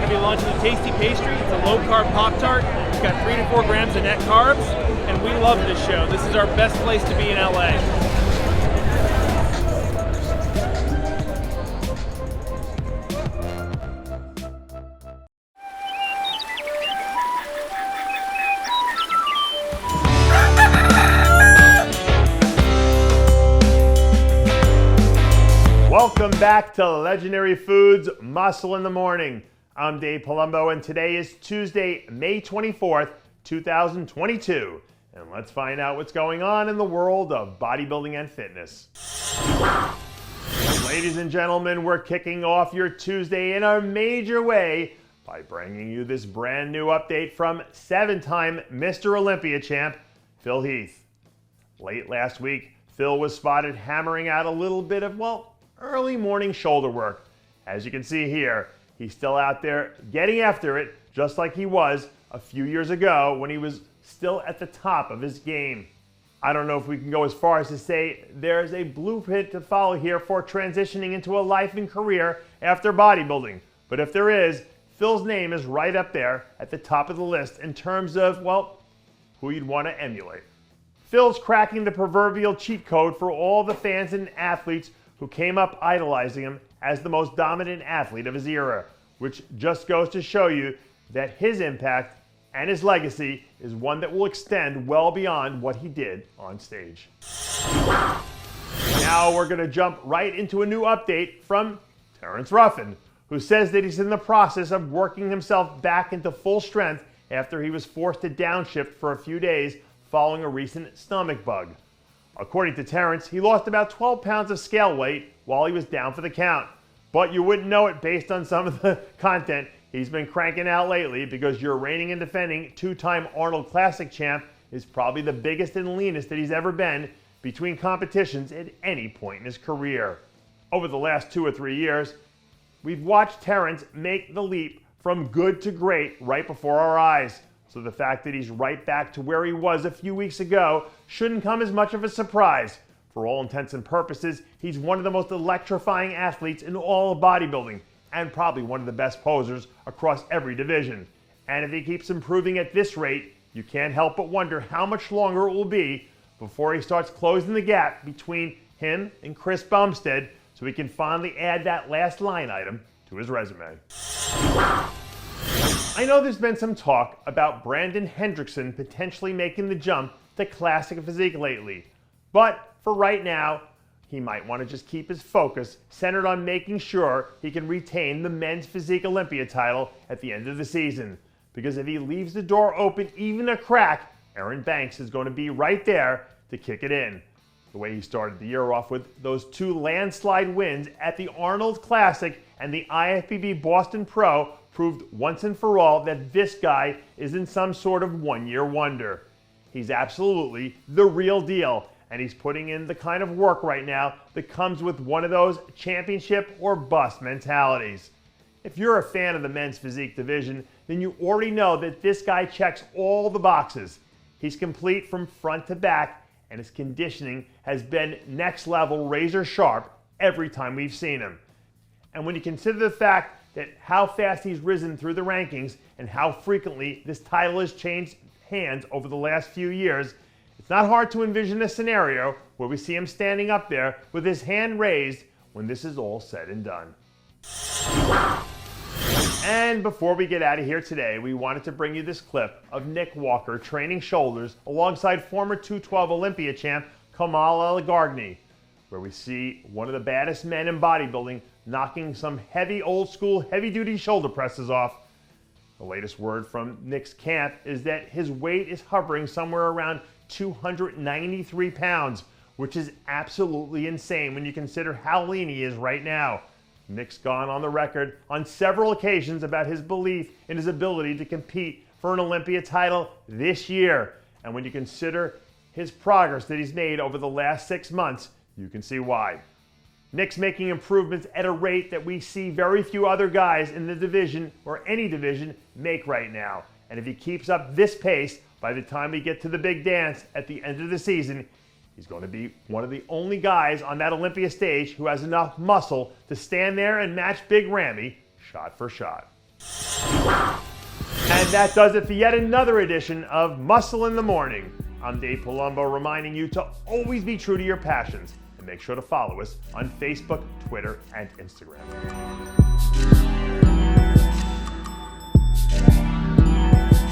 going to be launching a tasty pastry. It's a low-carb Pop-Tart. It's got 3 to 4 grams of net carbs, and we love this show. This is our best place to be in LA. Welcome back to Legendary Foods Muscle in the Morning. I'm Dave Palumbo, and today is Tuesday, May 24th, 2022. And let's find out what's going on in the world of bodybuilding and fitness. Ladies and gentlemen, we're kicking off your Tuesday in a major way by bringing you this brand new update from 7-time Mr. Olympia champ, Phil Heath. Late last week, Phil was spotted hammering out a little bit of, early morning shoulder work. As you can see here, he's still out there getting after it, just like he was a few years ago when he was still at the top of his game. I don't know if we can go as far as to say there's a blueprint to follow here for transitioning into a life and career after bodybuilding. But if there is, Phil's name is right up there at the top of the list in terms of, who you'd want to emulate. Phil's cracking the proverbial cheat code for all the fans and athletes who came up idolizing him as the most dominant athlete of his era, which just goes to show you that his impact and his legacy is one that will extend well beyond what he did on stage. Now we're going to jump right into a new update from Terrence Ruffin, who says that he's in the process of working himself back into full strength after he was forced to downshift for a few days following a recent stomach bug. According to Terrence, he lost about 12 pounds of scale weight while he was down for the count. But you wouldn't know it based on some of the content he's been cranking out lately, because your reigning and defending 2-time Arnold Classic champ is probably the biggest and leanest that he's ever been between competitions at any point in his career. Over the last 2 or 3 years, we've watched Terrence make the leap from good to great right before our eyes. So the fact that he's right back to where he was a few weeks ago shouldn't come as much of a surprise. For all intents and purposes, he's one of the most electrifying athletes in all of bodybuilding, and probably one of the best posers across every division. And if he keeps improving at this rate, you can't help but wonder how much longer it will be before he starts closing the gap between him and Chris Bumstead, so he can finally add that last line item to his resume. I know there's been some talk about Brandon Hendrickson potentially making the jump to classic physique lately, but for right now, he might want to just keep his focus centered on making sure he can retain the men's physique Olympia title at the end of the season. Because if he leaves the door open even a crack, Erin Banks is going to be right there to kick it in. The way he started the year off with those 2 landslide wins at the Arnold Classic and the IFBB Boston Pro proved once and for all that this guy isn't some sort of one-year wonder. He's absolutely the real deal, and he's putting in the kind of work right now that comes with one of those championship or bust mentalities. If you're a fan of the men's physique division, then you already know that this guy checks all the boxes. He's complete from front to back, and his conditioning has been next level, razor sharp every time we've seen him. And when you consider the fact that how fast he's risen through the rankings and how frequently this title has changed hands over the last few years, it's not hard to envision a scenario where we see him standing up there with his hand raised when this is all said and done. And before we get out of here today, we wanted to bring you this clip of Nick Walker training shoulders alongside former 212 Olympia champ Kamal El-Gargni, where we see one of the baddest men in bodybuilding knocking some heavy old school heavy duty shoulder presses off. The latest word from Nick's camp is that his weight is hovering somewhere around 293 pounds, which is absolutely insane when you consider how lean he is right now. Nick's gone on the record on several occasions about his belief in his ability to compete for an Olympia title this year. And when you consider his progress that he's made over the last 6 months, you can see why. Nick's making improvements at a rate that we see very few other guys in the division or any division make right now. And if he keeps up this pace, by the time we get to the big dance at the end of the season, he's going to be one of the only guys on that Olympia stage who has enough muscle to stand there and match Big Ramy shot for shot. And that does it for yet another edition of Muscle in the Morning. I'm Dave Palumbo, reminding you to always be true to your passions, and make sure to follow us on Facebook, Twitter, and Instagram.